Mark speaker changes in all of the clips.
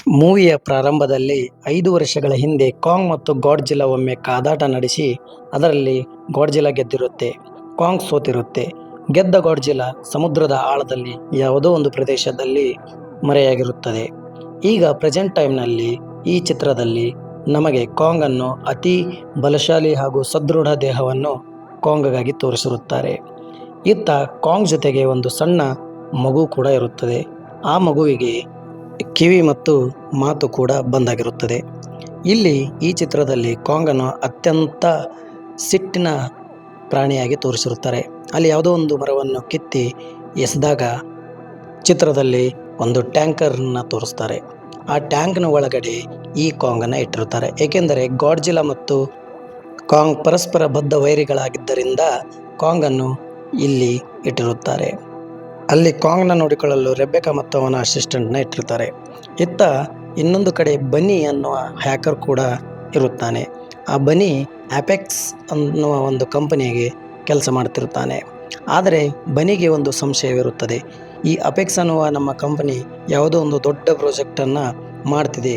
Speaker 1: ಮೂವಿಯ ಪ್ರಾರಂಭದಲ್ಲಿ 5 ವರ್ಷಗಳ ಹಿಂದೆ ಕಾಂಗ್ ಮತ್ತು ಗಾಡ್ಜಿಲ್ಲಾ ಒಮ್ಮೆ ಕಾದಾಟ ನಡೆಸಿ ಅದರಲ್ಲಿ ಗಾಡ್ಜಿಲ್ಲಾ ಗೆದ್ದಿರುತ್ತೆ. ಕಾಂಗ್ ಸೋತಿರುತ್ತೆ. ಗೆದ್ದ ಗಾಡ್ಜಿಲ್ಲಾ ಸಮುದ್ರದ ಆಳದಲ್ಲಿ ಯಾವುದೋ ಒಂದು ಪ್ರದೇಶದಲ್ಲಿ ಮರೆಯಾಗಿರುತ್ತದೆ. ಈಗ ಪ್ರೆಸೆಂಟ್ ಟೈಮ್ನಲ್ಲಿ ಈ ಚಿತ್ರದಲ್ಲಿ ನಮಗೆ ಕಾಂಗ್ ಅನ್ನು ಅತಿ ಬಲಶಾಲಿ ಹಾಗೂ ಸದೃಢ ದೇಹವನ್ನು ಕಾಂಗ್ಗಾಗಿ ತೋರಿಸಿರುತ್ತಾರೆ. ಇತ್ತ ಕಾಂಗ್ ಜೊತೆಗೆ ಒಂದು ಸಣ್ಣ ಮಗು ಕೂಡ ಇರುತ್ತದೆ. ಆ ಮಗುವಿಗೆ ಕಿವಿ ಮತ್ತು ಮಾತು ಕೂಡ ಬಂದಾಗಿರುತ್ತದೆ. ಇಲ್ಲಿ ಈ ಚಿತ್ರದಲ್ಲಿ ಕಾಂಗನ್ನು ಅತ್ಯಂತ ಸಿಟ್ಟಿನ ಪ್ರಾಣಿಯಾಗಿ ತೋರಿಸಿರುತ್ತಾರೆ. ಅಲ್ಲಿ ಯಾವುದೋ ಒಂದು ಮರವನ್ನು ಕಿತ್ತಿ ಎಸೆದಾಗ ಚಿತ್ರದಲ್ಲಿ ಒಂದು ಟ್ಯಾಂಕರ್ನ ತೋರಿಸ್ತಾರೆ. ಆ ಟ್ಯಾಂಕ್ನ ಒಳಗಡೆ ಈ ಕಾಂಗನ್ನು ಇಟ್ಟಿರುತ್ತಾರೆ. ಏಕೆಂದರೆ ಗಾಡ್ಜಿಲ್ಲಾ ಮತ್ತು ಕಾಂಗ್ ಪರಸ್ಪರ ಬದ್ಧ ವೈರಿಗಳಾಗಿದ್ದರಿಂದ ಕಾಂಗನ್ನು ಇಲ್ಲಿ ಇಟ್ಟಿರುತ್ತಾರೆ. ಅಲ್ಲಿ ಕಾಂಗ್ನ ನೋಡಿಕೊಳ್ಳಲು ರೆಬೆಕಾ ಮತ್ತು ಅವನ ಅಸಿಸ್ಟೆಂಟ್ನ ಇಟ್ಟಿರ್ತಾರೆ. ಇತ್ತ ಇನ್ನೊಂದು ಕಡೆ ಬನ್ನಿ ಅನ್ನುವ ಹ್ಯಾಕರ್ ಕೂಡ ಇರುತ್ತಾನೆ. ಆ ಬನ್ನಿ ಅಪೆಕ್ಸ್ ಅನ್ನುವ ಒಂದು ಕಂಪನಿಗೆ ಕೆಲಸ ಮಾಡ್ತಿರ್ತಾನೆ. ಆದರೆ ಬನ್ನಿಗೆ ಒಂದು ಸಂಶಯವಿರುತ್ತದೆ. ಈ ಅಪೆಕ್ಸ್ ಅನ್ನುವ ನಮ್ಮ ಕಂಪನಿ ಯಾವುದೋ ಒಂದು ದೊಡ್ಡ ಪ್ರಾಜೆಕ್ಟನ್ನು ಮಾಡ್ತಿದೆ,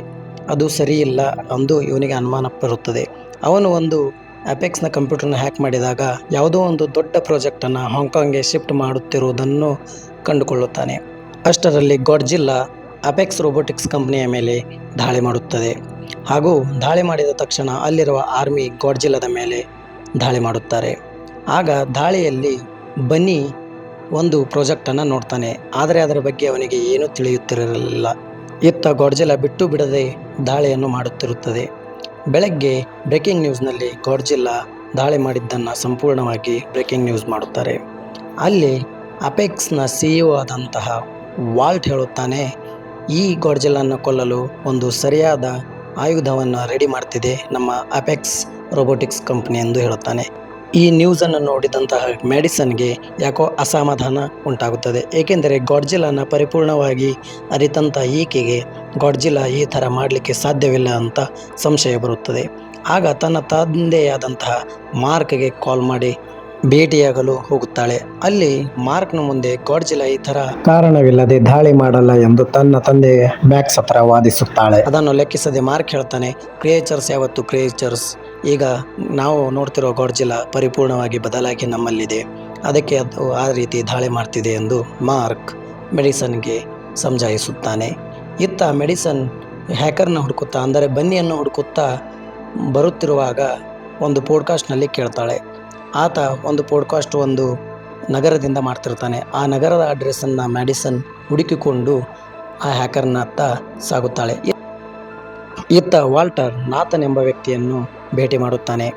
Speaker 1: ಅದು ಸರಿಯಿಲ್ಲ ಎಂದು ಇವನಿಗೆ ಅನುಮಾನ ಬರುತ್ತದೆ. ಅವನು ಒಂದು ಅಪೆಕ್ಸ್ನ ಕಂಪ್ಯೂಟರ್ನ ಹ್ಯಾಕ್ ಮಾಡಿದಾಗ ಯಾವುದೋ ಒಂದು ದೊಡ್ಡ ಪ್ರಾಜೆಕ್ಟನ್ನು ಹಾಂಗ್ಕಾಂಗ್ಗೆ ಶಿಫ್ಟ್ ಮಾಡುತ್ತಿರುವುದನ್ನು ಕಂಡುಕೊಳ್ಳುತ್ತಾನೆ. ಅಷ್ಟರಲ್ಲಿ ಗಾಡ್ಜಿಲ್ಲಾ ಅಪೆಕ್ಸ್ ರೋಬೋಟಿಕ್ಸ್ ಕಂಪನಿಯ ಮೇಲೆ ದಾಳಿ ಮಾಡುತ್ತದೆ. ಹಾಗೂ ದಾಳಿ ಮಾಡಿದ ತಕ್ಷಣ ಅಲ್ಲಿರುವ ಆರ್ಮಿ ಗಾಡ್ಜಿಲ್ಲಾದ ಮೇಲೆ ದಾಳಿ ಮಾಡುತ್ತಾರೆ. ಆಗ ದಾಳಿಯಲ್ಲಿ ಬನ್ನಿ ಒಂದು ಪ್ರಾಜೆಕ್ಟನ್ನು ನೋಡ್ತಾನೆ. ಆದರೆ ಅದರ ಬಗ್ಗೆ ಅವನಿಗೆ ಏನೂ ತಿಳಿಯುತ್ತಿರಲಿಲ್ಲ. ಇತ್ತ ಗಾಡ್ಜಿಲ್ಲಾ ಬಿಟ್ಟು ಬಿಡದೆ ದಾಳಿಯನ್ನು ಮಾಡುತ್ತಿರುತ್ತದೆ. ಬೆಳಗ್ಗೆ ಬ್ರೇಕಿಂಗ್ ನ್ಯೂಸ್ನಲ್ಲಿ ಗಾಡ್ಜಿಲ್ಲಾ ದಾಳಿ ಮಾಡಿದ್ದನ್ನು ಸಂಪೂರ್ಣವಾಗಿ ಬ್ರೇಕಿಂಗ್ ನ್ಯೂಸ್ ಮಾಡುತ್ತಾರೆ. ಅಲ್ಲಿ ಅಪೆಕ್ಸ್ನ CEO ಆದಂತಹ ವಾಲ್ಟ್ ಹೇಳುತ್ತಾನೆ, ಈ ಗಾಡ್ಜಿಲ್ಲಾನ್ನು ಕೊಲ್ಲಲು ಒಂದು ಸರಿಯಾದ ಆಯುಧವನ್ನು ರೆಡಿ ಮಾಡ್ತಿದೆ ನಮ್ಮ ಅಪೆಕ್ಸ್ ರೋಬೋಟಿಕ್ಸ್ ಕಂಪನಿ ಎಂದು ಹೇಳುತ್ತಾನೆ. ಈ ನ್ಯೂಸನ್ನು ನೋಡಿದಂತಹ ಮೆಡಿಸನ್ಗೆ ಯಾಕೋ ಅಸಮಾಧಾನ ಉಂಟಾಗುತ್ತದೆ. ಏಕೆಂದರೆ ಗಾಡ್ಜಿಲ್ಲಾನ ಪರಿಪೂರ್ಣವಾಗಿ ಅರಿತಂಥ ಈಕೆಗೆ ಗಾಡ್ಜಿಲ್ಲಾ ಈ ಥರ ಮಾಡಲಿಕ್ಕೆ ಸಾಧ್ಯವಿಲ್ಲ ಅಂತ ಸಂಶಯ ಬರುತ್ತದೆ. ಆಗ ತನ್ನ ತಂದೆಯಾದಂತಹ ಮಾರ್ಕ್ಗೆ ಕಾಲ್ ಮಾಡಿ ಭೇಟಿಯಾಗಲು ಹೋಗುತ್ತಾಳೆ. ಅಲ್ಲಿ ಮಾರ್ಕ್ನ ಮುಂದೆ ಗಾಡ್ಜಿಲ್ಲಾ ಈ ಥರ ಕಾರಣವಿಲ್ಲದೆ ದಾಳಿ ಮಾಡಲ್ಲ ಎಂದು ತನ್ನ ತಂದೆ ಮ್ಯಾಕ್ಸ್ ಹತ್ರ ವಾದಿಸುತ್ತಾಳೆ. ಅದನ್ನು ಲೆಕ್ಕಿಸದೆ ಮಾರ್ಕ್ ಹೇಳ್ತಾನೆ, ಕ್ರಿಯೇಚರ್ಸ್ ಯಾವತ್ತು ಕ್ರಿಯೇಚರ್ಸ್, ಈಗ ನಾವು ನೋಡ್ತಿರೋ ಗಾಡ್ಜಿಲ್ಲಾ ಪರಿಪೂರ್ಣವಾಗಿ ಬದಲಾಗಿ ನಮ್ಮಲ್ಲಿದೆ, ಅದಕ್ಕೆ ಅದು ಆ ರೀತಿ ದಾಳಿ ಮಾಡ್ತಿದೆ ಎಂದು ಮಾರ್ಕ್ ಮೆಡಿಸನ್ಗೆ ಸಮಜಾಯಿಸುತ್ತಾನೆ. ಇತ್ತ ಮೆಡಿಸನ್ ಹ್ಯಾಕರ್ನ ಹುಡುಕುತ್ತಾ, ಅಂದರೆ ಬನ್ನಿಯನ್ನು ಹುಡುಕುತ್ತಾ ಬರುತ್ತಿರುವಾಗ ಒಂದು ಪಾಡ್ಕಾಸ್ಟ್ನಲ್ಲಿ ಕೇಳ್ತಾಳೆ. ಆತ ಒಂದು ಪಾಡ್ಕಾಸ್ಟ್ ಒಂದು ನಗರದಿಂದ ಮಾಡ್ತಿರ್ತಾನೆ. ಆ ನಗರದ ಅಡ್ರೆಸ್ಸನ್ನು ಮೆಡಿಸನ್ ಹುಡುಕಿಕೊಂಡು ಆ ಹ್ಯಾಕರ್ನ ಹತ್ತ ಸಾಗುತ್ತಾಳೆ. ಇತ್ತ ವಾಲ್ಟರ್ ನಾಥನ್ ಎಂಬ ವ್ಯಕ್ತಿಯನ್ನು ಭೇಟಿ ಮಾಡುತ್ತಾನೆ.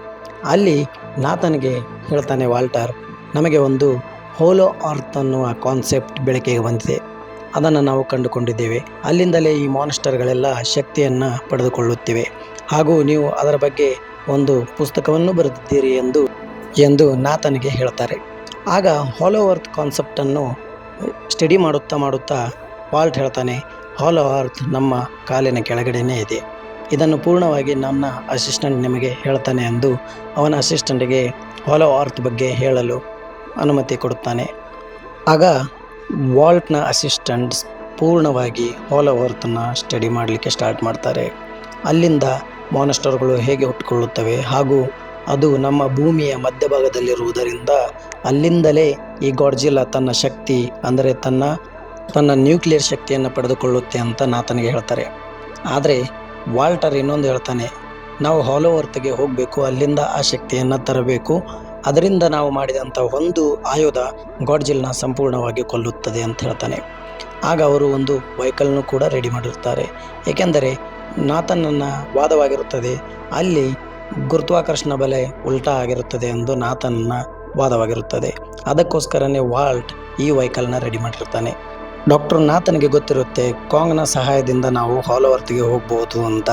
Speaker 1: ಅಲ್ಲಿ ನಾಥನ್ಗೆ ಹೇಳ್ತಾನೆ ವಾಲ್ಟರ್, ನಮಗೆ ಒಂದು ಹೋಲೋ ಅರ್ತ್ ಅನ್ನುವ ಕಾನ್ಸೆಪ್ಟ್ ಬೆಳಕಿಗೆ ಬಂದಿದೆ, ಅದನ್ನು ನಾವು ಕಂಡುಕೊಂಡಿದ್ದೇವೆ. ಅಲ್ಲಿಂದಲೇ ಈ ಮಾನ್ಸ್ಟರ್ಗಳೆಲ್ಲ ಶಕ್ತಿಯನ್ನು ಪಡೆದುಕೊಳ್ಳುತ್ತಿವೆ, ಹಾಗೂ ನೀವು ಅದರ ಬಗ್ಗೆ ಒಂದು ಪುಸ್ತಕವನ್ನು ಬರೆದಿದ್ದೀರಿ ಎಂದು ನಾಥನ್ಗೆ ಹೇಳ್ತಾರೆ. ಆಗ ಹಾಲೋ ಅರ್ತ್ ಕಾನ್ಸೆಪ್ಟನ್ನು ಸ್ಟಡಿ ಮಾಡುತ್ತಾ ವಾಲ್ಟ್ ಹೇಳ್ತಾನೆ, ಹಾಲೋ ಅರ್ತ್ ನಮ್ಮ ಕಾಲಿನ ಕೆಳಗಡೆನೇ ಇದೆ, ಇದನ್ನು ಪೂರ್ಣವಾಗಿ ನನ್ನ ಅಸಿಸ್ಟೆಂಟ್ ನಿಮಗೆ ಹೇಳ್ತಾನೆ ಎಂದು ಅವನ ಅಸಿಸ್ಟೆಂಟ್ಗೆ ಹಾಲೋ ಅರ್ತ್ ಬಗ್ಗೆ ಹೇಳಲು ಅನುಮತಿ ಕೊಡುತ್ತಾನೆ. ಆಗ ವಾಲ್ಟ್ನ ಅಸಿಸ್ಟೆಂಟ್ಸ್ ಪೂರ್ಣವಾಗಿ ಹಾಲೋ ಅರ್ಥನ್ನು ಸ್ಟಡಿ ಮಾಡಲಿಕ್ಕೆ ಸ್ಟಾರ್ಟ್ ಮಾಡ್ತಾರೆ. ಅಲ್ಲಿಂದ ಮಾನ್ಸ್ಟರ್ಗಳು ಹೇಗೆ ಹುಟ್ಟಿಕೊಳ್ಳುತ್ತವೆ, ಹಾಗೂ ಅದು ನಮ್ಮ ಭೂಮಿಯ ಮಧ್ಯಭಾಗದಲ್ಲಿರುವುದರಿಂದ ಅಲ್ಲಿಂದಲೇ ಈ ಗಾಡ್ಜಿಲ್ಲಾ ತನ್ನ ಶಕ್ತಿ, ಅಂದರೆ ತನ್ನ ನ್ಯೂಕ್ಲಿಯರ್ ಶಕ್ತಿಯನ್ನು ಪಡೆದುಕೊಳ್ಳುತ್ತೆ ಅಂತ ನಾಥನಿಗೆ ಹೇಳ್ತಾರೆ. ಆದರೆ ವಾಲ್ಟರ್ ಇನ್ನೊಂದು ಹೇಳ್ತಾನೆ, ನಾವು ಹಾಲೋ ಅರ್ಥಗೆ ಹೋಗಬೇಕು, ಅಲ್ಲಿಂದ ಆ ಶಕ್ತಿಯನ್ನು ತರಬೇಕು, ಅದರಿಂದ ನಾವು ಮಾಡಿದಂಥ ಒಂದು ಆಯುಧ ಗಾಡ್ಜಿಲ್ಲಾನ ಸಂಪೂರ್ಣವಾಗಿ ಕೊಲ್ಲುತ್ತದೆ ಅಂತ ಹೇಳ್ತಾನೆ. ಆಗ ಅವರು ಒಂದು ವೆಹಿಕಲ್ನು ಕೂಡ ರೆಡಿ ಮಾಡಿರ್ತಾರೆ. ಏಕೆಂದರೆ ನಾಥನನ್ನ ವಾದವಾಗಿರುತ್ತದೆ, ಅಲ್ಲಿ ಗುರುತ್ವಾಕರ್ಷಣ ಬಲ ಉಲ್ಟಾ ಆಗಿರುತ್ತದೆ ಎಂದು ನಾಥನ್ನ ವಾದವಾಗಿರುತ್ತದೆ. ಅದಕ್ಕೋಸ್ಕರನೇ ವಾಲ್ಟ್ ಈ ವೆಹಿಕಲ್ನ ರೆಡಿ ಮಾಡಿರ್ತಾನೆ. ಡಾಕ್ಟರ್ ನಾಥನ್ಗೆ ಗೊತ್ತಿರುತ್ತೆ ಕಾಂಗ್ನ ಸಹಾಯದಿಂದ ನಾವು ಹಾಲೋ ಅರ್ಥಗೆ ಹೋಗ್ಬೋದು ಅಂತ.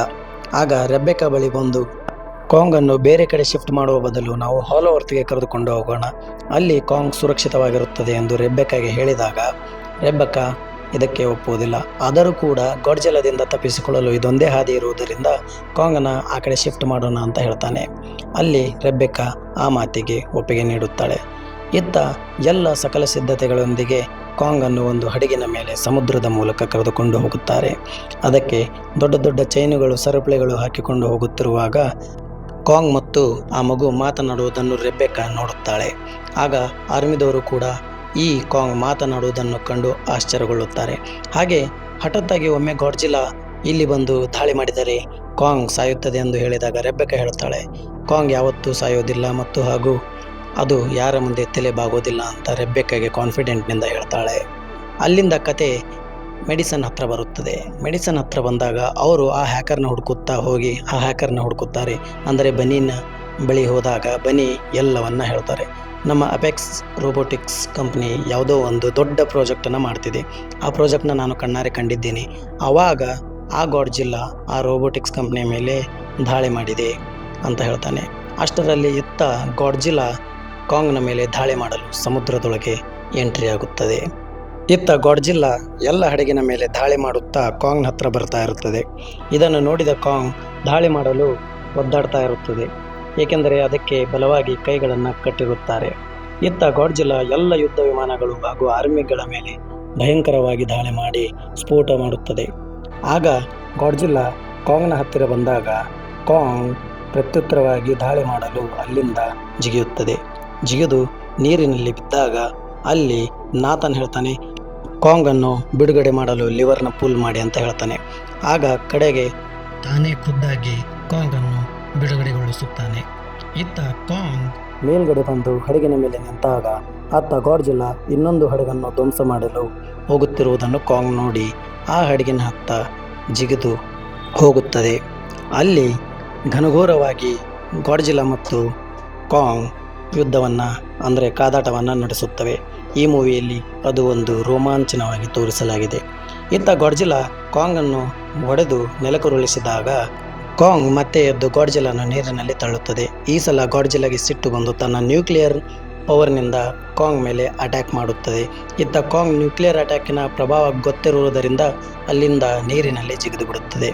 Speaker 1: ಆಗ ರೆಬೆಕಾ ಬಳಿ ಬಂದು, ಕಾಂಗನ್ನು ಬೇರೆ ಕಡೆ ಶಿಫ್ಟ್ ಮಾಡುವ ಬದಲು ನಾವು ಹಾಲೋ ಅರ್ಥಗೆ ಕರೆದುಕೊಂಡು ಹೋಗೋಣ, ಅಲ್ಲಿ ಕಾಂಗ್ ಸುರಕ್ಷಿತವಾಗಿರುತ್ತದೆ ಎಂದು ರೆಬೆಕಾಗೆ ಹೇಳಿದಾಗ ರೆಬೆಕಾ ಇದಕ್ಕೆ ಒಪ್ಪುವುದಿಲ್ಲ. ಆದರೂ ಕೂಡ ಗಾಡ್ಜಿಲ್ಲಾದಿಂದ ತಪ್ಪಿಸಿಕೊಳ್ಳಲು ಇದೊಂದೇ ಹಾದಿ ಇರುವುದರಿಂದ ಕಾಂಗನ ಆ ಕಡೆ ಶಿಫ್ಟ್ ಮಾಡೋಣ ಅಂತ ಹೇಳ್ತಾನೆ. ಅಲ್ಲಿ ರೆಬೆಕಾ ಆ ಮಾತಿಗೆ ಒಪ್ಪಿಗೆ ನೀಡುತ್ತಾಳೆ. ಇತ್ತ ಎಲ್ಲ ಸಕಲ ಸಿದ್ಧತೆಗಳೊಂದಿಗೆ ಕಾಂಗ್ ಅನ್ನು ಒಂದು ಹಡಗಿನ ಮೇಲೆ ಸಮುದ್ರದ ಮೂಲಕ ಕರೆದುಕೊಂಡು ಹೋಗುತ್ತಾರೆ. ಅದಕ್ಕೆ ದೊಡ್ಡ ದೊಡ್ಡ ಚೈನುಗಳು, ಸರಪಳಿಗಳು ಹಾಕಿಕೊಂಡು ಹೋಗುತ್ತಿರುವಾಗ ಕಾಂಗ್ ಮತ್ತು ಆ ಮಗು ಮಾತನಾಡುವುದನ್ನು ರೆಬೆಕ್ಕಾ ನೋಡುತ್ತಾಳೆ. ಆಗ ಆರ್ಮಿದವರು ಕೂಡ ಈ ಕಾಂಗ್ ಮಾತನಾಡುವುದನ್ನು ಕಂಡು ಆಶ್ಚರ್ಯಗೊಳ್ಳುತ್ತಾರೆ. ಹಾಗೆ ಹಠಾತ್ತಾಗಿ ಒಮ್ಮೆ ಗಾಡ್ಜಿಲ್ಲಾ ಇಲ್ಲಿ ಬಂದು ದಾಳಿ ಮಾಡಿದರೆ ಕಾಂಗ್ ಸಾಯುತ್ತದೆ ಎಂದು ಹೇಳಿದಾಗ ರೆಬೆಕ್ಕಾ ಹೇಳುತ್ತಾಳೆ, ಕಾಂಗ್ ಯಾವತ್ತೂ ಸಾಯೋದಿಲ್ಲ ಮತ್ತು ಹಾಗೂ ಅದು ಯಾರ ಮುಂದೆ ತಲೆ ಬಾಗೋದಿಲ್ಲ ಅಂತ ರೆಬೆಕ್ಕಾಗೆ ಕಾನ್ಫಿಡೆಂಟ್ನಿಂದ ಹೇಳ್ತಾಳೆ. ಅಲ್ಲಿಂದ ಕತೆ ಮೆಡಿಸನ್ ಹತ್ರ ಬರುತ್ತದೆ. ಮೆಡಿಸನ್ ಹತ್ರ ಬಂದಾಗ ಅವರು ಆ ಹ್ಯಾಕರ್ನ ಹುಡುಕುತ್ತಾರೆ. ಅಂದರೆ ಬನೀನ ಬಳಿ ಹೋದಾಗ ಬನಿ ಎಲ್ಲವನ್ನ ಹೇಳ್ತಾರೆ. ನಮ್ಮ ಅಪೆಕ್ಸ್ ರೋಬೋಟಿಕ್ಸ್ ಕಂಪ್ನಿ ಯಾವುದೋ ಒಂದು ದೊಡ್ಡ ಪ್ರಾಜೆಕ್ಟನ್ನು ಮಾಡ್ತಿದೆ. ಆ ಪ್ರಾಜೆಕ್ಟ್ನ ನಾನು ಕಣ್ಣಾರೆ ಕಂಡಿದ್ದೀನಿ. ಆವಾಗ ಆ ಗಾಡ್ಜಿಲ್ಲಾ ಆ ರೋಬೋಟಿಕ್ಸ್ ಕಂಪ್ನಿಯ ಮೇಲೆ ದಾಳಿ ಮಾಡಿದೆ ಅಂತ ಹೇಳ್ತಾನೆ. ಅಷ್ಟರಲ್ಲಿ ಇತ್ತ ಗಾಡ್ಜಿಲ್ಲಾ ಕಾಂಗ್ನ ಮೇಲೆ ದಾಳಿ ಮಾಡಲು ಸಮುದ್ರದೊಳಗೆ ಎಂಟ್ರಿ ಆಗುತ್ತದೆ. ಇತ್ತ ಗಾಡ್ಜಿಲ್ಲಾ ಎಲ್ಲ ಹಡಗಿನ ಮೇಲೆ ದಾಳಿ ಮಾಡುತ್ತಾ ಕಾಂಗ್ನ ಹತ್ರ ಬರ್ತಾ ಇರುತ್ತದೆ. ಇದನ್ನು ನೋಡಿದ ಕಾಂಗ್ ದಾಳಿ ಮಾಡಲು ಒದ್ದಾಡ್ತಾ ಇರುತ್ತದೆ, ಏಕೆಂದರೆ ಅದಕ್ಕೆ ಬಲವಾಗಿ ಕೈಗಳನ್ನು ಕಟ್ಟಿರುತ್ತಾರೆ. ಇತ್ತ ಗಾಡ್ಜಿಲ್ಲಾ ಎಲ್ಲ ಯುದ್ಧ ವಿಮಾನಗಳು ಹಾಗೂ ಆರ್ಮಿಗಳ ಮೇಲೆ ಭಯಂಕರವಾಗಿ ದಾಳಿ ಮಾಡಿ ಸ್ಫೋಟ ಮಾಡುತ್ತದೆ. ಆಗ ಗಾಡ್ಜಿಲ್ಲಾ ಕಾಂಗ್ನ ಹತ್ತಿರ ಬಂದಾಗ ಕಾಂಗ್ ಪ್ರತ್ಯುತ್ತರವಾಗಿ ದಾಳಿ ಮಾಡಲು ಅಲ್ಲಿಂದ ಜಿಗಿದು ನೀರಿನಲ್ಲಿ ಬಿದ್ದಾಗ ಅಲ್ಲಿ ನಾಥನ್ ಹೇಳ್ತಾನೆ, ಕಾಂಗನ್ನು ಬಿಡುಗಡೆ ಮಾಡಲು ಲಿವರ್ನ ಪುಲ್ ಮಾಡಿ ಅಂತ ಹೇಳ್ತಾನೆ. ಆಗ ಕಡೆಗೆ ತಾನೇ ಖುದ್ದಾಗಿ ಕಾಂಗನ್ನು ಬಿಡುಗಡೆಗೊಳಿಸುತ್ತಾನೆ. ಇತ್ತ ಕಾಂಗ್ ಮೇಲ್ಗಡೆ ಬಂದು ಹಡಗಿನ ಮೇಲೆ ನಿಂತಾಗ ಅತ್ತ ಗಾಡ್ಜಿಲ್ಲಾ ಇನ್ನೊಂದು ಹಡಗನ್ನು ಧ್ವಂಸ ಮಾಡಲು ಹೋಗುತ್ತಿರುವುದನ್ನು ಕಾಂಗ್ ನೋಡಿ ಆ ಹಡಗಿನ ಹತ್ತ ಜಿಗಿದು ಹೋಗುತ್ತದೆ. ಅಲ್ಲಿ ಘನಘೋರವಾಗಿ ಗಾಡ್ಜಿಲ್ಲಾ ಮತ್ತು ಕಾಂಗ್ ಯುದ್ಧವನ್ನು ಅಂದರೆ ಕಾದಾಟವನ್ನು ನಡೆಸುತ್ತವೆ. ಈ ಮೂವಿಯಲ್ಲಿ ಅದು ಒಂದು ರೋಮಾಂಚನವಾಗಿ ತೋರಿಸಲಾಗಿದೆ. ಇತ್ತ ಗಾಡ್ಜಿಲ್ಲಾ ಕಾಂಗನ್ನು ಹೊಡೆದು ನೆಲಕ್ಕುರುಳಿಸಿದಾಗ ಕಾಂಗ್ ಮತ್ತೆ ಎದ್ದು ಗಾಡ್ಜಿಲ್ಲಾನ ನೀರಿನಲ್ಲಿ ತಳ್ಳುತ್ತದೆ. ಈ ಸಲ ಗಾಡ್ಜಿಲ್ಲಾಗೆ ಸಿಟ್ಟು ಬಂದು ತನ್ನ ನ್ಯೂಕ್ಲಿಯರ್ ಪವರ್ನಿಂದ ಕಾಂಗ್ ಮೇಲೆ ಅಟ್ಯಾಕ್ ಮಾಡುತ್ತದೆ. ಇತ್ತ ಕಾಂಗ್ ನ್ಯೂಕ್ಲಿಯರ್ ಅಟ್ಯಾಕಿನ ಪ್ರಭಾವ ಗೊತ್ತಿರುವುದರಿಂದ ಅಲ್ಲಿಂದ ನೀರಿನಲ್ಲಿ ಜಿಗಿದು ಬಿಡುತ್ತದೆ.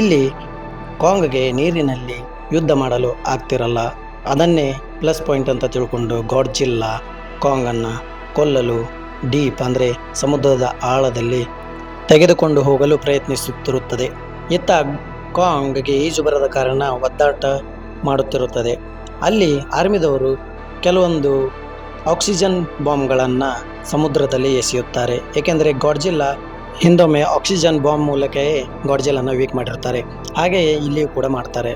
Speaker 1: ಇಲ್ಲಿ ಕಾಂಗ್ಗೆ ನೀರಿನಲ್ಲಿ ಯುದ್ಧ ಮಾಡಲು ಆಗ್ತಿರಲ್ಲ. ಅದನ್ನೇ ಪ್ಲಸ್ ಪಾಯಿಂಟ್ ಅಂತ ತಿಳ್ಕೊಂಡು ಗಾಡ್ಜಿಲ್ಲಾ ಕಾಂಗನ್ನು ಕೊಲ್ಲಲು ಡೀಪ್ ಅಂದರೆ ಸಮುದ್ರದ ಆಳದಲ್ಲಿ ತೆಗೆದುಕೊಂಡು ಹೋಗಲು ಪ್ರಯತ್ನಿಸುತ್ತಿರುತ್ತದೆ. ಇತ್ತ ಕಾಂಗ್ಗೆ ಈಜು ಬರದ ಕಾರಣ ಒದ್ದಾಟ ಮಾಡುತ್ತಿರುತ್ತದೆ. ಅಲ್ಲಿ ಆರ್ಮಿದವರು ಕೆಲವೊಂದು ಆಕ್ಸಿಜನ್ ಬಾಂಬ್ಗಳನ್ನು ಸಮುದ್ರದಲ್ಲಿ ಎಸೆಯುತ್ತಾರೆ. ಏಕೆಂದರೆ ಗಾಡ್ಜಿಲ್ಲಾ ಹಿಂದೊಮ್ಮೆ ಆಕ್ಸಿಜನ್ ಬಾಂಬ್ ಮೂಲಕವೇ ಗಾಡ್ಜಿಲ್ಲಾನ ವೀಕ್ ಮಾಡಿರ್ತಾರೆ. ಹಾಗೆಯೇ ಇಲ್ಲಿಯೂ ಕೂಡ ಮಾಡ್ತಾರೆ.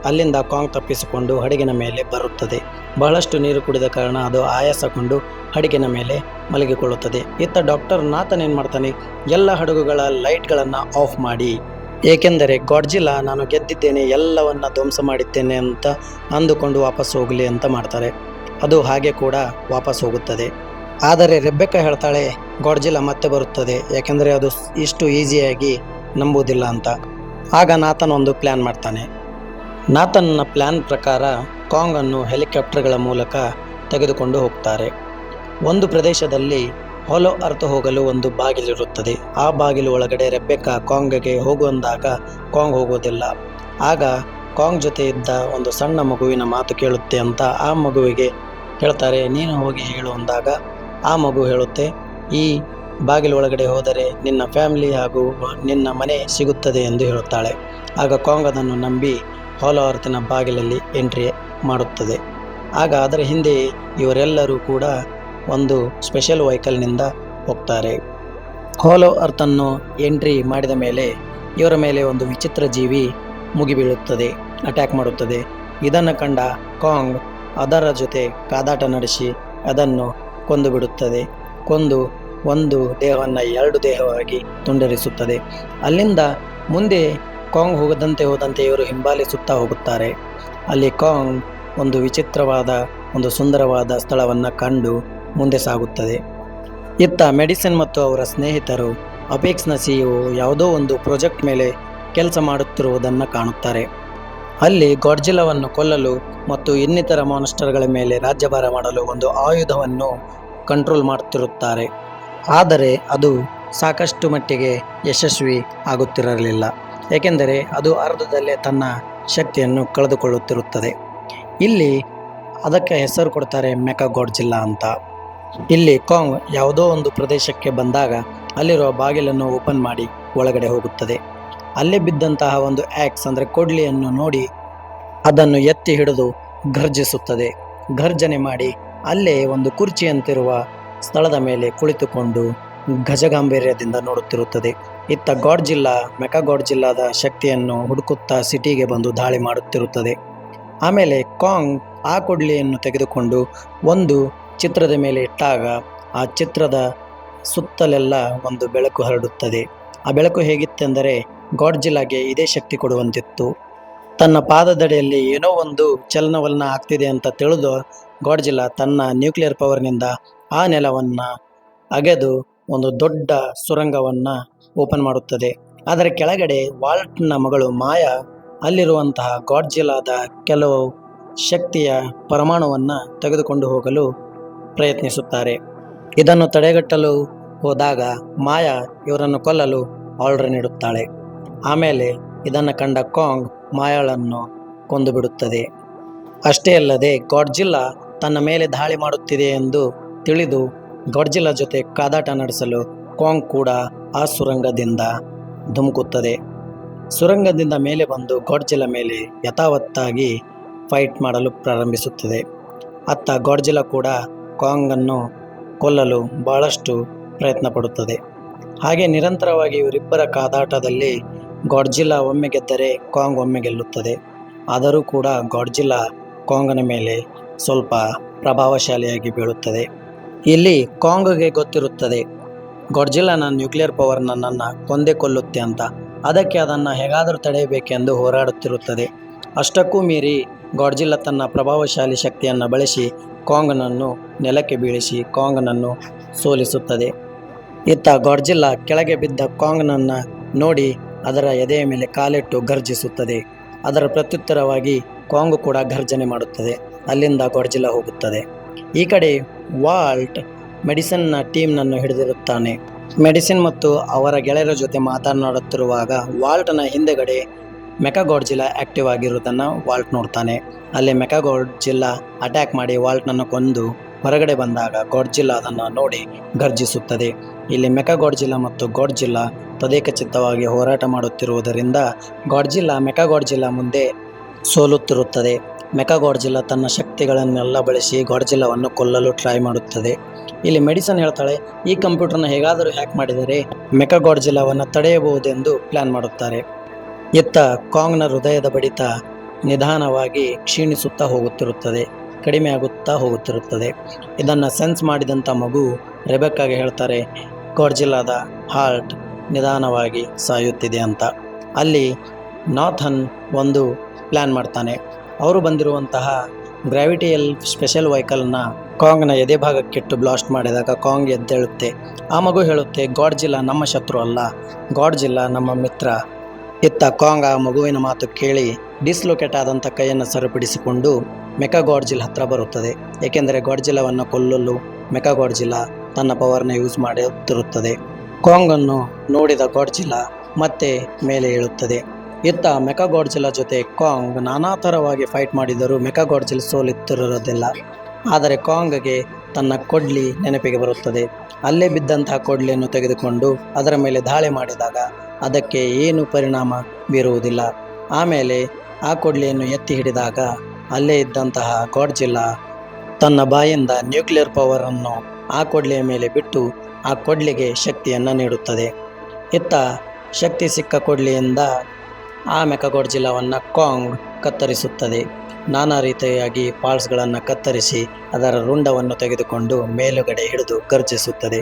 Speaker 1: ಅಲ್ಲಿಂದ ಕಾಂಗ್ ತಪ್ಪಿಸಿಕೊಂಡು ಹಡಗಿನ ಮೇಲೆ ಬರುತ್ತದೆ. ಬಹಳಷ್ಟು ನೀರು ಕುಡಿದ ಕಾರಣ ಅದು ಆಯಾಸಗೊಂಡು ಹಡಗಿನ ಮೇಲೆ ಮಲಗಿಕೊಳ್ಳುತ್ತದೆ. ಇತ್ತ ಡಾಕ್ಟರ್ ನಾಥನ್ ಏನು ಮಾಡ್ತಾನೆ, ಎಲ್ಲ ಹಡಗುಗಳ ಲೈಟ್ಗಳನ್ನು ಆಫ್ ಮಾಡಿ, ಏಕೆಂದರೆ ಗಾಡ್ಜಿಲ್ಲಾ ನಾನು ಗೆದ್ದಿದ್ದೇನೆ, ಎಲ್ಲವನ್ನ ಧ್ವಂಸ ಮಾಡಿದ್ದೇನೆ ಅಂತ ಅಂದುಕೊಂಡು ವಾಪಸ್ ಹೋಗಲಿ ಅಂತ ಮಾಡ್ತಾರೆ. ಅದು ಹಾಗೆ ಕೂಡ ವಾಪಸ್ ಹೋಗುತ್ತದೆ. ಆದರೆ ರೆಬೆಕ್ಕಾ ಹೇಳ್ತಾಳೆ ಗಾಡ್ಜಿಲ್ಲಾ ಮತ್ತೆ ಬರುತ್ತದೆ, ಯಾಕೆಂದರೆ ಅದು ಇಷ್ಟು ಈಸಿಯಾಗಿ ನಂಬುವುದಿಲ್ಲ ಅಂತ. ಆಗ ನಾಥನ್ ಒಂದು ಪ್ಲ್ಯಾನ್ ಮಾಡ್ತಾನೆ. ನಾಥನ್ನ ಪ್ಲ್ಯಾನ್ ಪ್ರಕಾರ ಕಾಂಗನ್ನು ಹೆಲಿಕಾಪ್ಟರ್ಗಳ ಮೂಲಕ ತೆಗೆದುಕೊಂಡು ಹೋಗ್ತಾರೆ. ಒಂದು ಪ್ರದೇಶದಲ್ಲಿ ಹಾಲೋ ಅರ್ತ್ ಹೋಗಲು ಒಂದು ಬಾಗಿಲಿರುತ್ತದೆ. ಆ ಬಾಗಿಲು ಒಳಗಡೆ ರೆಬೆಕ್ಕಾ ಕಾಂಗ್ಗೆ ಹೋಗುವಂದಾಗ ಕಾಂಗ್ ಹೋಗೋದಿಲ್ಲ. ಆಗ ಕಾಂಗ್ ಜೊತೆ ಇದ್ದ ಒಂದು ಸಣ್ಣ ಮಗುವಿನ ಮಾತು ಕೇಳುತ್ತೆ ಅಂತ ಆ ಮಗುವಿಗೆ ಹೇಳ್ತಾರೆ, ನೀನು ಹೋಗಿ ಹೇಳು ಅಂದಾಗ ಆ ಮಗು ಹೇಳುತ್ತೆ, ಈ ಬಾಗಿಲು ಒಳಗಡೆ ಹೋದರೆ ನಿನ್ನ ಫ್ಯಾಮಿಲಿ ಹಾಗೂ ನಿನ್ನ ಮನೆ ಸಿಗುತ್ತದೆ ಎಂದು ಹೇಳುತ್ತಾಳೆ. ಆಗ ಕಾಂಗ್ ಅದನ್ನು ನಂಬಿ ಹಾಲೋ ಅರ್ಥಿನ ಬಾಗಿಲಲ್ಲಿ ಎಂಟ್ರಿ ಮಾಡುತ್ತದೆ. ಆಗ ಅದರ ಹಿಂದೆ ಇವರೆಲ್ಲರೂ ಕೂಡ ಒಂದು ಸ್ಪೆಷಲ್ ವೆಹಿಕಲ್ನಿಂದ ಹೋಗ್ತಾರೆ. ಹಾಲೋ ಅರ್ಥನ್ನು ಎಂಟ್ರಿ ಮಾಡಿದ ಮೇಲೆ ಇವರ ಮೇಲೆ ಒಂದು ವಿಚಿತ್ರ ಜೀವಿ ಮುಗಿಬೀಳುತ್ತದೆ, ಅಟ್ಯಾಕ್ ಮಾಡುತ್ತದೆ. ಇದನ್ನು ಕಂಡ ಕಾಂಗ್ ಅದರ ಜೊತೆ ಕಾದಾಟ ನಡೆಸಿ ಅದನ್ನು ಕೊಂದು ಬಿಡುತ್ತದೆ. ಕೊಂದು ಒಂದು ದೇಹವನ್ನು 2 ದೇಹವಾಗಿ ತುಂಡರಿಸುತ್ತದೆ. ಅಲ್ಲಿಂದ ಮುಂದೆ ಕಾಂಗ್ ಹೋದಂತೆ ಇವರು ಹಿಂಬಾಲಿಸುತ್ತಾ ಹೋಗುತ್ತಾರೆ. ಅಲ್ಲಿ ಕಾಂಗ್ ಒಂದು ವಿಚಿತ್ರವಾದ ಒಂದು ಸುಂದರವಾದ ಸ್ಥಳವನ್ನು ಕಂಡು ಮುಂದೆ ಸಾಗುತ್ತದೆ. ಇತ್ತ ಮೆಡಿಸನ್ ಮತ್ತು ಅವರ ಸ್ನೇಹಿತರು ಅಪೆಕ್ಸ್ನ CEO ಯಾವುದೋ ಒಂದು ಪ್ರಾಜೆಕ್ಟ್ ಮೇಲೆ ಕೆಲಸ ಮಾಡುತ್ತಿರುವುದನ್ನು ಕಾಣುತ್ತಾರೆ. ಅಲ್ಲಿ ಗಾಡ್ಜಿಲ್ಲಾವನ್ನು ಕೊಲ್ಲಲು ಮತ್ತು ಇನ್ನಿತರ ಮಾನ್ಸ್ಟರ್ಗಳ ಮೇಲೆ ರಾಜ್ಯಭಾರ ಮಾಡಲು ಒಂದು ಆಯುಧವನ್ನು ಕಂಟ್ರೋಲ್ ಮಾಡುತ್ತಿರುತ್ತಾರೆ. ಆದರೆ ಅದು ಸಾಕಷ್ಟು ಮಟ್ಟಿಗೆ ಯಶಸ್ವಿ ಆಗುತ್ತಿರಲಿಲ್ಲ, ಏಕೆಂದರೆ ಅದು ಅರ್ಧದಲ್ಲೇ ತನ್ನ ಶಕ್ತಿಯನ್ನು ಕಳೆದುಕೊಳ್ಳುತ್ತಿರುತ್ತದೆ. ಇಲ್ಲಿ ಅದಕ್ಕೆ ಹೆಸರು ಕೊಡ್ತಾರೆ ಮೆಕಾ ಗಾಡ್ಜಿಲ್ಲಾ ಅಂತ. ಇಲ್ಲಿ ಕಾಂಗ್ ಯಾವುದೋ ಒಂದು ಪ್ರದೇಶಕ್ಕೆ ಬಂದಾಗ ಅಲ್ಲಿರುವ ಬಾಗಿಲನ್ನು ಓಪನ್ ಮಾಡಿ ಒಳಗಡೆ ಹೋಗುತ್ತದೆ. ಅಲ್ಲೇ ಬಿದ್ದಂತಹ ಒಂದು ಆಕ್ಸ್ ಅಂದರೆ ಕೊಡ್ಲಿಯನ್ನು ನೋಡಿ ಅದನ್ನು ಎತ್ತಿ ಹಿಡಿದು ಘರ್ಜಿಸುತ್ತದೆ. ಘರ್ಜನೆ ಮಾಡಿ ಅಲ್ಲೇ ಒಂದು ಕುರ್ಚಿಯಂತಿರುವ ಸ್ಥಳದ ಮೇಲೆ ಕುಳಿತುಕೊಂಡು ಗಜಗಾಂಭೀರ್ಯದಿಂದ ನೋಡುತ್ತಿರುತ್ತದೆ. ಇತ್ತ ಗಾಡ್ಜಿಲ್ಲಾ ಮೆಕಾಗಾಡ್ಜಿಲ್ಲಾದ ಶಕ್ತಿಯನ್ನು ಹುಡುಕುತ್ತಾ ಸಿಟಿಗೆ ಬಂದು ದಾಳಿ ಮಾಡುತ್ತಿರುತ್ತದೆ. ಆಮೇಲೆ ಕಾಂಗ್ ಆ ಕೊಡ್ಲಿಯನ್ನು ತೆಗೆದುಕೊಂಡು ಒಂದು ಚಿತ್ರದ ಮೇಲೆ ಇಟ್ಟಾಗ ಆ ಚಿತ್ರದ ಸುತ್ತಲೆಲ್ಲ ಒಂದು ಬೆಳಕು ಹರಡುತ್ತದೆ. ಆ ಬೆಳಕು ಹೇಗಿತ್ತೆಂದರೆ ಗಾಡ್ಜಿಲ್ಲಾಗೆ ಇದೇ ಶಕ್ತಿ ಕೊಡುವಂತಿತ್ತು. ತನ್ನ ಪಾದದಡಿಯಲ್ಲಿ ಏನೋ ಒಂದು ಚಲನವಲನ ಆಗ್ತಿದೆ ಅಂತ ತಿಳಿದು ಗಾಡ್ಜಿಲ್ಲಾ ತನ್ನ ನ್ಯೂಕ್ಲಿಯರ್ ಪವರ್ನಿಂದ ಆ ನೆಲವನ್ನು ಅಗೆದು ಒಂದು ದೊಡ್ಡ ಸುರಂಗವನ್ನು ಓಪನ್ ಮಾಡುತ್ತದೆ. ಅದರ ಕೆಳಗಡೆ ವಾಲ್ಟ್ನ ಮಗಳು ಮಾಯಾ ಅಲ್ಲಿರುವಂತಹ ಗಾಡ್ಜಿಲ್ಲಾದ ಕೆಲವು ಶಕ್ತಿಯ ಪರಮಾಣುವನ್ನು ತೆಗೆದುಕೊಂಡು ಹೋಗಲು ಪ್ರಯತ್ನಿಸುತ್ತಾರೆ. ಇದನ್ನು ತಡೆಗಟ್ಟಲು ಹೋದಾಗ ಮಾಯಾ ಇವರನ್ನು ಕೊಲ್ಲಲು ಆರ್ಡರ್ ನೀಡುತ್ತಾಳೆ. ಆಮೇಲೆ ಇದನ್ನು ಕಂಡ ಕಾಂಗ್ ಮಾಯಾಳನ್ನು ಕೊಂದು ಬಿಡುತ್ತದೆ. ಅಷ್ಟೇ ಅಲ್ಲದೆ ಗಾಡ್ಜಿಲ್ಲಾ ತನ್ನ ಮೇಲೆ ದಾಳಿ ಮಾಡುತ್ತಿದೆ ಎಂದು ತಿಳಿದು ಗಾಡ್ಜಿಲ್ಲಾ ಜೊತೆ ಕಾದಾಟ ನಡೆಸಲು ಕಾಂಗ್ ಕೂಡ ಆ ಸುರಂಗದಿಂದ ಧುಮುಕುತ್ತದೆ. ಸುರಂಗದಿಂದ ಮೇಲೆ ಬಂದು ಗಾಡ್ಜಿಲ್ಲಾ ಮೇಲೆ ಯಥಾವತ್ತಾಗಿ ಫೈಟ್ ಮಾಡಲು ಪ್ರಾರಂಭಿಸುತ್ತದೆ. ಅತ್ತ ಗಾಡ್ಜಿಲ್ಲಾ ಕೂಡ ಕಾಂಗನ್ನು ಕೊಲ್ಲಲು ಬಹಳಷ್ಟು ಪ್ರಯತ್ನ ಪಡುತ್ತದೆ. ಹಾಗೆ ನಿರಂತರವಾಗಿ ಇವರಿಬ್ಬರ ಕಾದಾಟದಲ್ಲಿ ಗಾಡ್ಜಿಲ್ಲಾ ಒಮ್ಮೆ ಗೆದ್ದರೆ ಕಾಂಗ್ ಒಮ್ಮೆ ಗೆಲ್ಲುತ್ತದೆ. ಆದರೂ ಕೂಡ ಗಾಡ್ಜಿಲ್ಲಾ ಕಾಂಗನ ಮೇಲೆ ಸ್ವಲ್ಪ ಪ್ರಭಾವಶಾಲಿಯಾಗಿ ಬೀಳುತ್ತದೆ. ಇಲ್ಲಿ ಕಾಂಗ್ಗೆ ಗೊತ್ತಿರುತ್ತದೆ ಗಾಡ್ಜಿಲ್ಲಾನ ನ್ಯೂಕ್ಲಿಯರ್ ಪವರ್ ನನ್ನನ್ನು ಕೊಂದೇ ಕೊಲ್ಲುತ್ತೆ ಅಂತ. ಅದಕ್ಕೆ ಅದನ್ನು ಹೇಗಾದರೂ ತಡೆಯಬೇಕೆಂದು ಹೋರಾಡುತ್ತಿರುತ್ತದೆ. ಅಷ್ಟಕ್ಕೂ ಮೀರಿ ಗಾಡ್ಜಿಲ್ಲಾ ತನ್ನ ಪ್ರಭಾವಶಾಲಿ ಶಕ್ತಿಯನ್ನು ಬಳಸಿ ಕಾಂಗ್ನನ್ನು ನೆಲಕ್ಕೆ ಬೀಳಿಸಿ ಕಾಂಗ್ನನ್ನು ಸೋಲಿಸುತ್ತದೆ. ಇತ್ತ ಗಾಡ್ಜಿಲ್ಲಾ ಕೆಳಗೆ ಬಿದ್ದ ಕಾಂಗ್ನನ್ನು ನೋಡಿ ಅದರ ಎದೆಯ ಮೇಲೆ ಕಾಲಿಟ್ಟು ಘರ್ಜಿಸುತ್ತದೆ. ಅದರ ಪ್ರತ್ಯುತ್ತರವಾಗಿ ಕಾಂಗ್ ಕೂಡ ಘರ್ಜನೆ ಮಾಡುತ್ತದೆ. ಅಲ್ಲಿಂದ ಗಾಡ್ಜಿಲ್ಲಾ ಹೋಗುತ್ತದೆ. ಈ ಕಡೆ ವಾಲ್ಟ್ ಮೆಡಿಸಿನ್ನ ಟೀಮ್ನನ್ನು ಹಿಡಿದಿರುತ್ತಾನೆ. ಮೆಡಿಸಿನ್ ಮತ್ತು ಅವರ ಗೆಳೆಯರ ಜೊತೆ ಮಾತನಾಡುತ್ತಿರುವಾಗ ವಾಲ್ಟ್ನ ಹಿಂದೆಗಡೆ ಮೆಕಾಗಾಡ್ಜಿಲ್ಲಾ ಆ್ಯಕ್ಟಿವ್ ಆಗಿರುವುದನ್ನು ವಾಲ್ಟ್ ನೋಡ್ತಾನೆ. ಅಲ್ಲಿ ಮೆಕಾಗಾಡ್ಜಿಲ್ಲಾ ಅಟ್ಯಾಕ್ ಮಾಡಿ ವಾಲ್ಟ್ನನ್ನು ಕೊಂದು ಹೊರಗಡೆ ಬಂದಾಗ ಗಾಡ್ಜಿಲ್ಲಾ ಅದನ್ನು ನೋಡಿ ಘರ್ಜಿಸುತ್ತದೆ. ಇಲ್ಲಿ ಮೆಕಾಗಾಡ್ಜಿಲ್ಲಾ ಮತ್ತು ಗಾಡ್ಜಿಲ್ಲಾ ತದೇಕಚಿತ್ತವಾಗಿ ಹೋರಾಟ ಮಾಡುತ್ತಿರುವುದರಿಂದ ಗಾಡ್ಜಿಲ್ಲಾ ಮೆಕಾಗಾಡ್ಜಿಲ್ಲಾ ಮುಂದೆ ಸೋಲುತ್ತಿರುತ್ತದೆ. ಮೆಕಾಗಾಡ್ಜಿಲ್ಲಾ ತನ್ನ ಶಕ್ತಿಗಳನ್ನೆಲ್ಲ ಬಳಸಿ ಗಾಡ್ಜಿಲ್ಲಾವನ್ನು ಕೊಲ್ಲಲು ಟ್ರೈ ಮಾಡುತ್ತದೆ. ಇಲ್ಲಿ ಮೆಡಿಸನ್ ಹೇಳ್ತಾಳೆ, ಈ ಕಂಪ್ಯೂಟರ್ನ ಹೇಗಾದರೂ ಹ್ಯಾಕ್ ಮಾಡಿದರೆ ಮೆಕಾಗಾಡ್ಜಿಲ್ಲಾವನ್ನು ತಡೆಯಬಹುದೆಂದು ಪ್ಲ್ಯಾನ್ ಮಾಡುತ್ತಾರೆ. ಇತ್ತ ಕಾಂಗ್ನ ಹೃದಯದ ಬಡಿತ ನಿಧಾನವಾಗಿ ಕ್ಷೀಣಿಸುತ್ತಾ ಹೋಗುತ್ತಿರುತ್ತದೆ, ಕಡಿಮೆ ಆಗುತ್ತಾ ಹೋಗುತ್ತಿರುತ್ತದೆ. ಇದನ್ನು ಸೆನ್ಸ್ ಮಾಡಿದಂಥ ಮಗು ರೆಬೆಕ್ಕಾಗೆ ಹೇಳ್ತಾರೆ ಗಾಡ್ಜಿಲ್ಲಾದ ಹಾರ್ಟ್ ನಿಧಾನವಾಗಿ ಸಾಯುತ್ತಿದೆ ಅಂತ. ಅಲ್ಲಿ ನಾಥನ್ ಒಂದು ಪ್ಲ್ಯಾನ್ ಮಾಡ್ತಾನೆ. ಅವರು ಬಂದಿರುವಂತಹ ಗ್ರಾವಿಟಿಯಲ್ ಸ್ಪೆಷಲ್ ವೆಹಿಕಲ್ನ ಕಾಂಗ್ನ ಎದೆ ಭಾಗಕ್ಕಿಟ್ಟು ಬ್ಲಾಸ್ಟ್ ಮಾಡಿದಾಗ ಕಾಂಗ್ ಎದ್ದೇಳುತ್ತೆ. ಆ ಮಗು ಹೇಳುತ್ತೆ ಗಾಡ್ಜಿಲ್ಲಾ ನಮ್ಮ ಶತ್ರು ಅಲ್ಲ, ಗಾಡ್ಜಿಲ್ಲಾ ನಮ್ಮ ಮಿತ್ರ. ಇತ್ತ ಕಾಂಗ್ ಆ ಮಗುವಿನ ಮಾತು ಕೇಳಿ ಡಿಸ್ಲೊಕೇಟ್ ಆದಂಥ ಕೈಯನ್ನು ಸರಿಪಡಿಸಿಕೊಂಡು ಮೆಕಾಗಾಡ್ಜಿಲ್ಲಾ ಹತ್ರ ಬರುತ್ತದೆ. ಏಕೆಂದರೆ ಗಾಡ್ಜಿಲ್ಲಾವನ್ನು ಕೊಲ್ಲಲು ಮೆಕಾಗಾಡ್ಜಿಲ್ಲಾ ತನ್ನ ಪವರ್ನ ಯೂಸ್ ಮಾಡುತ್ತಿರುತ್ತದೆ. ಕಾಂಗನ್ನು ನೋಡಿದ ಗಾಡ್ಜಿಲ್ಲಾ ಮತ್ತೆ ಮೇಲೆ ಏಳುತ್ತದೆ. ಇತ್ತ ಮೆಕಾಗಾಡ್ಜಿಲ್ಲಾ ಜೊತೆ ಕಾಂಗ್ ನಾನಾ ಥರವಾಗಿ ಫೈಟ್ ಮಾಡಿದರೂ ಮೆಕಾಗಾಡ್ಜಿಲ್ಲಾ ಸೋಲುತ್ತಿರುವುದಿಲ್ಲ. ಆದರೆ ಕಾಂಗ್ಗೆ ತನ್ನ ಕೊಡ್ಲಿ ನೆನಪಿಗೆ ಬರುತ್ತದೆ. ಅಲ್ಲೇ ಬಿದ್ದಂತಹ ಕೊಡ್ಲಿಯನ್ನು ತೆಗೆದುಕೊಂಡು ಅದರ ಮೇಲೆ ದಾಳಿ ಮಾಡಿದಾಗ ಅದಕ್ಕೆ ಏನು ಪರಿಣಾಮ ಬೀರುವುದಿಲ್ಲ. ಆಮೇಲೆ ಆ ಕೊಡ್ಲಿಯನ್ನು ಎತ್ತಿ ಹಿಡಿದಾಗ ಅಲ್ಲೇ ಇದ್ದಂತಹ ಗಾಡ್ಜಿಲ್ಲಾ ತನ್ನ ಬಾಯಿಂದ ನ್ಯೂಕ್ಲಿಯರ್ ಪವರನ್ನು ಆ ಕೊಡ್ಲಿಯ ಮೇಲೆ ಬಿಟ್ಟು ಆ ಕೊಡ್ಲಿಗೆ ಶಕ್ತಿಯನ್ನು ನೀಡುತ್ತದೆ. ಇತ್ತ ಶಕ್ತಿ ಸಿಕ್ಕ ಕೊಡ್ಲಿಯಿಂದ ಆ ಮೆಕಾಗಾಡ್ಜಿಲ್ಲಾವನ್ನು ಕಾಂಗ್ ಕತ್ತರಿಸುತ್ತದೆ. ನಾನಾ ರೀತಿಯಾಗಿ ಪಾರ್ಟ್ಸ್ಗಳನ್ನು ಕತ್ತರಿಸಿ ಅದರ ರುಂಡವನ್ನು ತೆಗೆದುಕೊಂಡು ಮೇಲುಗಡೆ ಹಿಡಿದು ಘರ್ಜಿಸುತ್ತದೆ.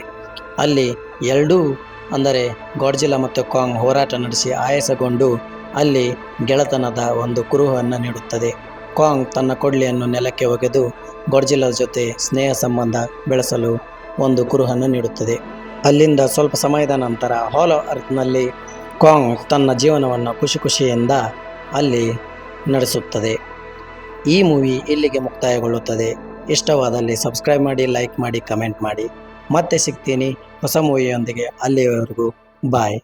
Speaker 1: ಅಲ್ಲಿ ಎರಡೂ ಅಂದರೆ ಗಾಡ್ಜಿಲ್ಲಾ ಮತ್ತು ಕಾಂಗ್ ಹೋರಾಟ ನಡೆಸಿ ಆಯಾಸಗೊಂಡು ಅಲ್ಲಿ ಗೆಳೆತನದ ಒಂದು ಕುರುಹನ್ನು ನೀಡುತ್ತದೆ. ಕಾಂಗ್ ತನ್ನ ಕೊಡ್ಲಿಯನ್ನು ನೆಲಕ್ಕೆ ಒಗೆದು ಗಾಡ್ಜಿಲ್ಲಾ ಜೊತೆ ಸ್ನೇಹ ಸಂಬಂಧ ಬೆಳೆಸಲು ಒಂದು ಕುರುಹನ್ನು ನೀಡುತ್ತದೆ. ಅಲ್ಲಿಂದ ಸ್ವಲ್ಪ ಸಮಯದ ನಂತರ ಹಾಲೋ ಅರ್ಥ್ನಲ್ಲಿ ಕಾಂಗ್ ತನ್ನ ಜೀವನವನ್ನು ಖುಷಿಯಿಂದ ಅಲ್ಲಿ ನಡೆಸುತ್ತದೆ. ಈ ಮೂವಿ ಇಲ್ಲಿಗೆ ಮುಕ್ತಾಯಗೊಳ್ಳುತ್ತದೆ. ಇಷ್ಟವಾದಲ್ಲಿ ಸಬ್ಸ್ಕ್ರೈಬ್ ಮಾಡಿ, ಲೈಕ್ ಮಾಡಿ, ಕಮೆಂಟ್ ಮಾಡಿ. ಮತ್ತೆ ಸಿಗ್ತೀನಿ ಹೊಸ ಮೂವಿಯೊಂದಿಗೆ. ಅಲ್ಲಿಯವರೆಗೂ ಬಾಯ್.